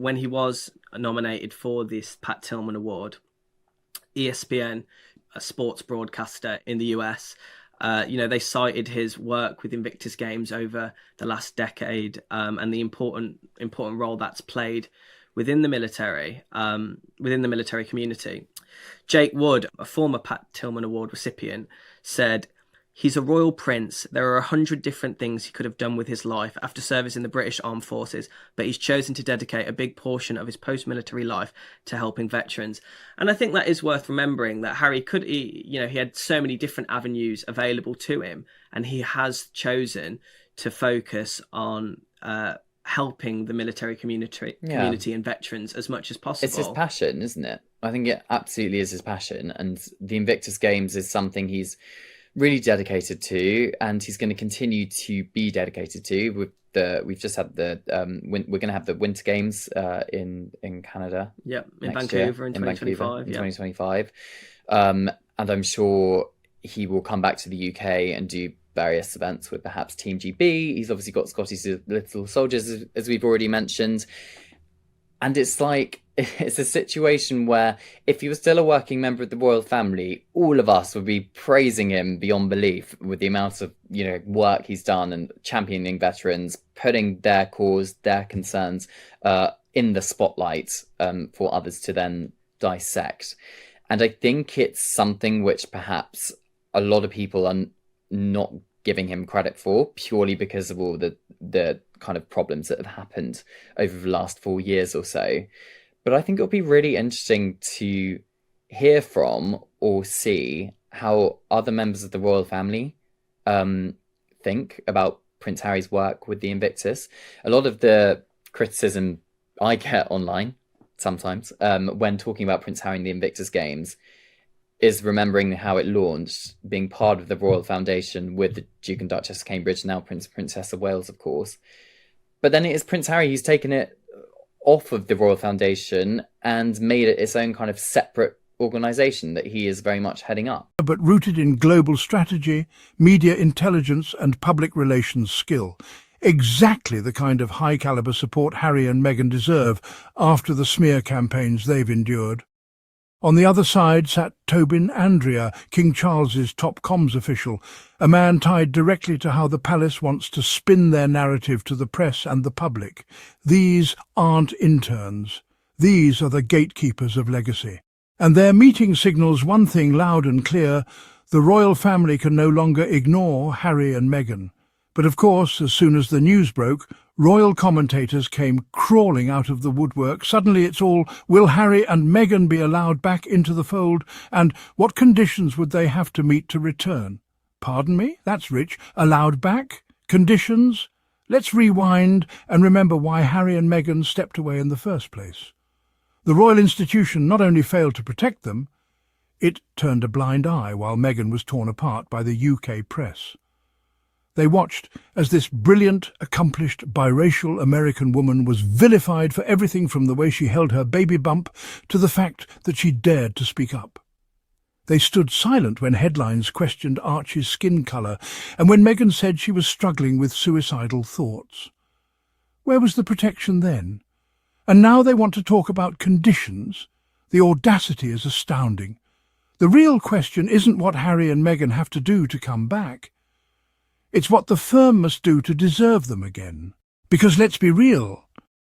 when he was nominated for this Pat Tillman Award, ESPN, a sports broadcaster in the US, they cited his work with Invictus Games over the last decade, and the important role that's played within the military community. Jake Wood, a former Pat Tillman Award recipient, said, "He's a royal prince. There are 100 different things he could have done with his life after service in the British Armed Forces, but he's chosen to dedicate a big portion of his post-military life to helping veterans." And I think that is worth remembering, that Harry he had so many different avenues available to him, and he has chosen to focus on helping the military community and veterans as much as possible. It's his passion, isn't it? I think it absolutely is his passion, and the Invictus Games is something he's really dedicated to, and he's going to continue to be dedicated to. We've just had we're going to have the Winter Games in Canada. Yeah, in Vancouver in 2025. In 2025, and I'm sure he will come back to the UK and do various events with perhaps Team GB. He's obviously got Scotty's Little Soldiers, as we've already mentioned. And it's a situation where if he was still a working member of the royal family, all of us would be praising him beyond belief with the amount of, work he's done and championing veterans, putting their cause, their concerns in the spotlight for others to then dissect. And I think it's something which perhaps a lot of people are not giving him credit for, purely because of all the kind of problems that have happened over the last 4 years or so. But I think it'll be really interesting to hear from or see how other members of the royal family think about Prince Harry's work with the Invictus. A lot of the criticism I get online sometimes when talking about Prince Harry and the Invictus Games is remembering how it launched, being part of the Royal Foundation with the Duke and Duchess of Cambridge, now Prince and Princess of Wales, of course. But then it is Prince Harry who's taken it off of the Royal Foundation and made it its own kind of separate organisation that he is very much heading up. But rooted in global strategy, media intelligence and public relations skill. Exactly the kind of high-caliber support Harry and Meghan deserve after the smear campaigns they've endured. On the other side sat Tobin Andrea, King Charles's top comms official, a man tied directly to how the palace wants to spin their narrative to the press and the public. These aren't interns. These are the gatekeepers of legacy. And their meeting signals one thing loud and clear: the royal family can no longer ignore Harry and Meghan. But of course, as soon as the news broke, royal commentators came crawling out of the woodwork. Suddenly it's all, will Harry and Meghan be allowed back into the fold? And what conditions would they have to meet to return? Pardon me? That's rich. Allowed back? Conditions? Let's rewind and remember why Harry and Meghan stepped away in the first place. The royal institution not only failed to protect them, it turned a blind eye while Meghan was torn apart by the UK press. They watched as this brilliant, accomplished, biracial American woman was vilified for everything from the way she held her baby bump to the fact that she dared to speak up. They stood silent when headlines questioned Archie's skin colour and when Meghan said she was struggling with suicidal thoughts. Where was the protection then? And now they want to talk about conditions. The audacity is astounding. The real question isn't what Harry and Meghan have to do to come back. It's what the firm must do to deserve them again. Because let's be real,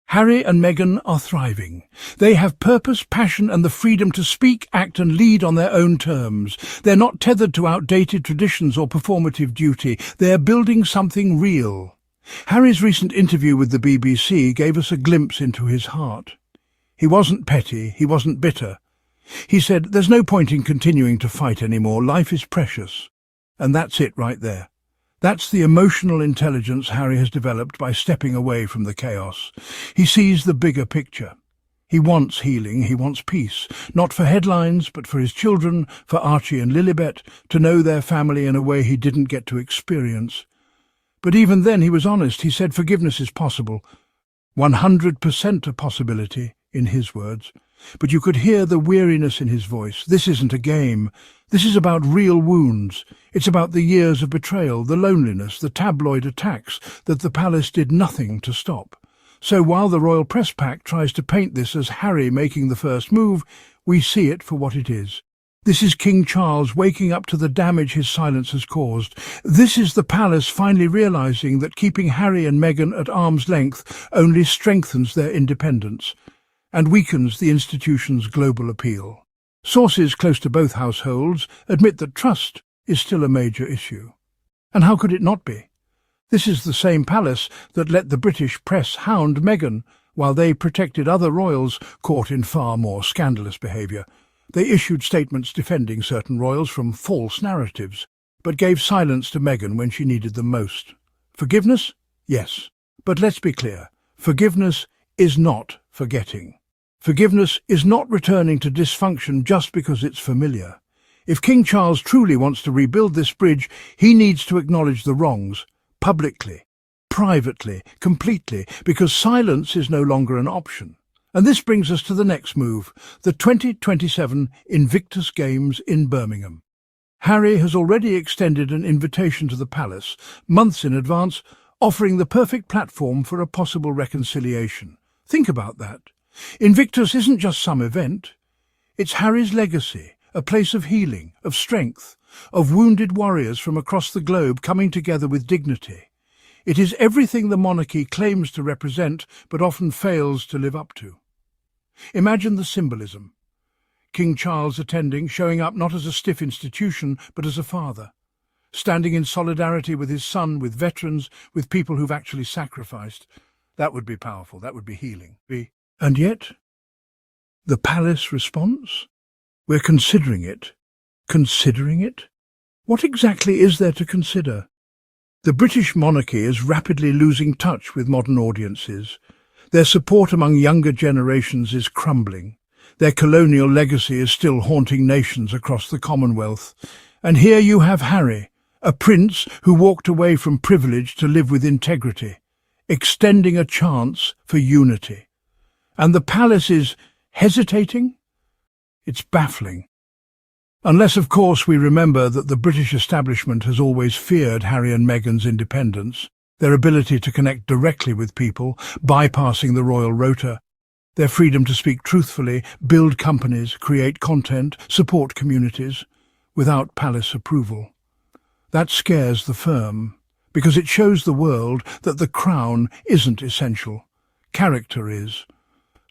Harry and Meghan are thriving. They have purpose, passion and the freedom to speak, act and lead on their own terms. They're not tethered to outdated traditions or performative duty. They're building something real. Harry's recent interview with the BBC gave us a glimpse into his heart. He wasn't petty, he wasn't bitter. He said, there's no point in continuing to fight anymore. Life is precious. And that's it right there. That's the emotional intelligence Harry has developed by stepping away from the chaos. He sees the bigger picture. He wants healing, he wants peace, not for headlines, but for his children, for Archie and Lilibet, to know their family in a way he didn't get to experience. But even then he was honest. He said forgiveness is possible. 100% a possibility, in his words. But you could hear the weariness in his voice. This isn't a game. This is about real wounds. It's about the years of betrayal, the loneliness, the tabloid attacks that the palace did nothing to stop. So while the royal press pack tries to paint this as Harry making the first move, we see it for what it is. This is King Charles waking up to the damage his silence has caused. This is the palace finally realising that keeping Harry and Meghan at arm's length only strengthens their independence and weakens the institution's global appeal. Sources close to both households admit that trust is still a major issue. And how could it not be? This is the same palace that let the British press hound Meghan while they protected other royals caught in far more scandalous behaviour. They issued statements defending certain royals from false narratives, but gave silence to Meghan when she needed them most. Forgiveness? Yes. But let's be clear. Forgiveness is not forgetting. Forgiveness is not returning to dysfunction just because it's familiar. If King Charles truly wants to rebuild this bridge, he needs to acknowledge the wrongs, publicly, privately, completely, because silence is no longer an option. And this brings us to the next move, the 2027 Invictus Games in Birmingham. Harry has already extended an invitation to the palace, months in advance, offering the perfect platform for a possible reconciliation. Think about that. Invictus isn't just some event. It's Harry's legacy, a place of healing, of strength, of wounded warriors from across the globe coming together with dignity. It is everything the monarchy claims to represent but often fails to live up to. Imagine the symbolism. King Charles attending, showing up not as a stiff institution but as a father, standing in solidarity with his son, with veterans, with people who've actually sacrificed. That would be powerful, that would be healing. And yet, the palace response? We're considering it. Considering it? What exactly is there to consider? The British monarchy is rapidly losing touch with modern audiences. Their support among younger generations is crumbling. Their colonial legacy is still haunting nations across the Commonwealth. And here you have Harry, a prince who walked away from privilege to live with integrity, extending a chance for unity. And the palace is hesitating? It's baffling. Unless, of course, we remember that the British establishment has always feared Harry and Meghan's independence, their ability to connect directly with people, bypassing the royal rota, their freedom to speak truthfully, build companies, create content, support communities, without palace approval. That scares the firm, because it shows the world that the crown isn't essential. Character is.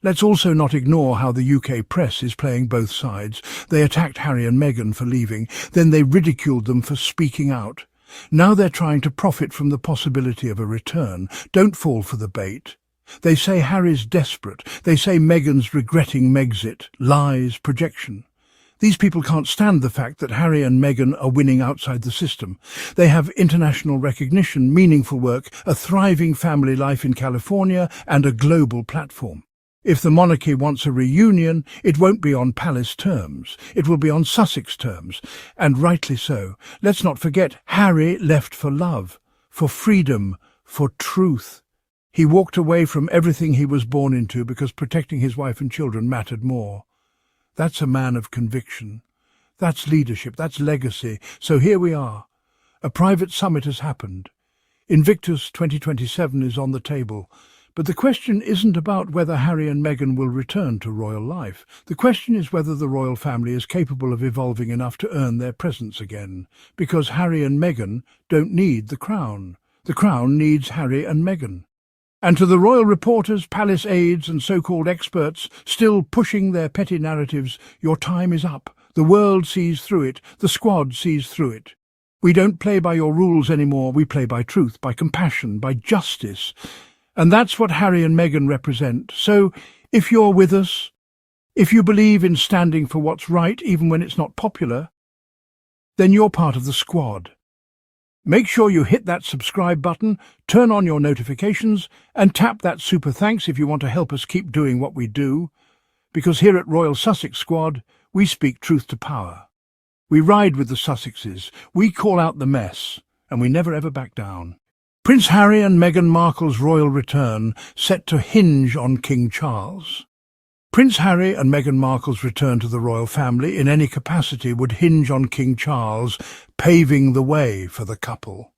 Let's also not ignore how the UK press is playing both sides. They attacked Harry and Meghan for leaving, then they ridiculed them for speaking out. Now they're trying to profit from the possibility of a return. Don't fall for the bait. They say Harry's desperate. They say Meghan's regretting Megxit. Lies, projection. These people can't stand the fact that Harry and Meghan are winning outside the system. They have international recognition, meaningful work, a thriving family life in California, and a global platform. If the monarchy wants a reunion, it won't be on palace terms. It will be on Sussex terms, and rightly so. Let's not forget, Harry left for love, for freedom, for truth. He walked away from everything he was born into because protecting his wife and children mattered more. That's a man of conviction. That's leadership, that's legacy. So here we are. A private summit has happened. Invictus 2027 is on the table. But the question isn't about whether Harry and Meghan will return to royal life. The question is whether the royal family is capable of evolving enough to earn their presence again. Because Harry and Meghan don't need the crown. The crown needs Harry and Meghan. And to the royal reporters, palace aides and so-called experts still pushing their petty narratives, your time is up. The world sees through it. The squad sees through it. We don't play by your rules anymore. We play by truth, by compassion, by justice. And that's what Harry and Meghan represent. So, if you're with us, if you believe in standing for what's right even when it's not popular, then you're part of the squad. Make sure you hit that subscribe button, turn on your notifications, and tap that super thanks if you want to help us keep doing what we do. Because here at Royal Sussex Squad, we speak truth to power. We ride with the Sussexes, we call out the mess, and we never ever back down. Prince Harry and Meghan Markle's royal return set to hinge on King Charles. Prince Harry and Meghan Markle's return to the royal family in any capacity would hinge on King Charles paving the way for the couple,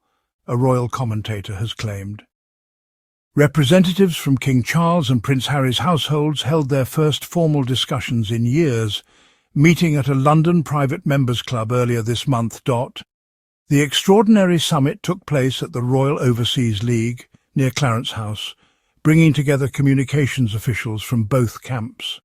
a royal commentator has claimed. Representatives from King Charles and Prince Harry's households held their first formal discussions in years, meeting at a London private members' club earlier this month. The extraordinary summit took place at the Royal Overseas League, near Clarence House, bringing together communications officials from both camps.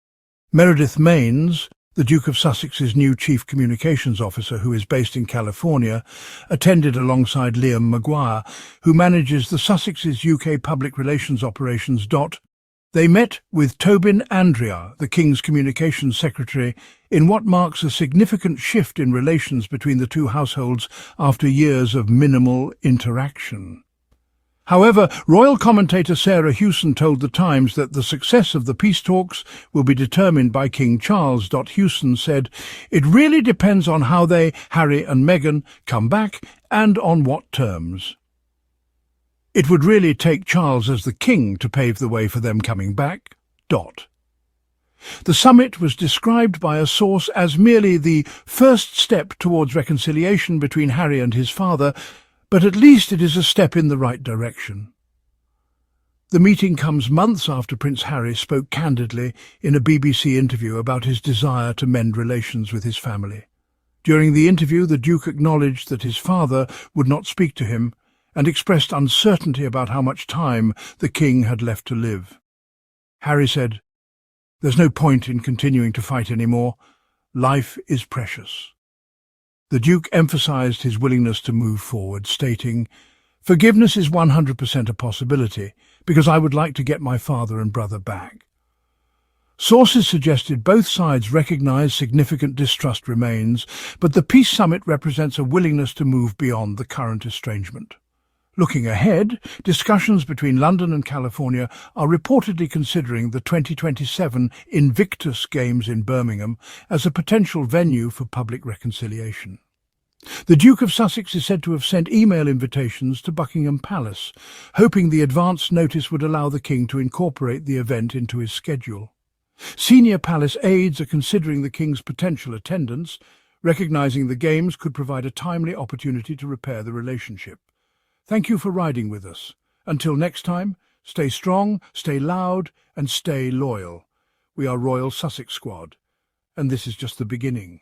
Meredith Maines, the Duke of Sussex's new Chief Communications Officer, who is based in California, attended alongside Liam Maguire, who manages the Sussex's UK public relations operations. They met with Tobin Andrea, the King's Communications Secretary, in what marks a significant shift in relations between the two households after years of minimal interaction. However, royal commentator Sarah Hewson told The Times that the success of the peace talks will be determined by King Charles. Hewson said, "It really depends on how they, Harry and Meghan, come back and on what terms. It would really take Charles as the king to pave the way for them coming back." The summit was described by a source as merely the first step towards reconciliation between Harry and his father, but at least it is a step in the right direction. The meeting comes months after Prince Harry spoke candidly in a BBC interview about his desire to mend relations with his family. During the interview, the Duke acknowledged that his father would not speak to him and expressed uncertainty about how much time the king had left to live. Harry said, "There's no point in continuing to fight anymore. Life is precious." The Duke emphasised his willingness to move forward, stating, "Forgiveness is 100% a possibility, because I would like to get my father and brother back." Sources suggested both sides recognise significant distrust remains, but the peace summit represents a willingness to move beyond the current estrangement. Looking ahead, discussions between London and California are reportedly considering the 2027 Invictus Games in Birmingham as a potential venue for public reconciliation. The Duke of Sussex is said to have sent email invitations to Buckingham Palace, hoping the advance notice would allow the King to incorporate the event into his schedule. Senior palace aides are considering the King's potential attendance, recognising the Games could provide a timely opportunity to repair the relationship. Thank you for riding with us. Until next time, stay strong, stay loud, and stay loyal. We are Royal Sussex Squad, and this is just the beginning.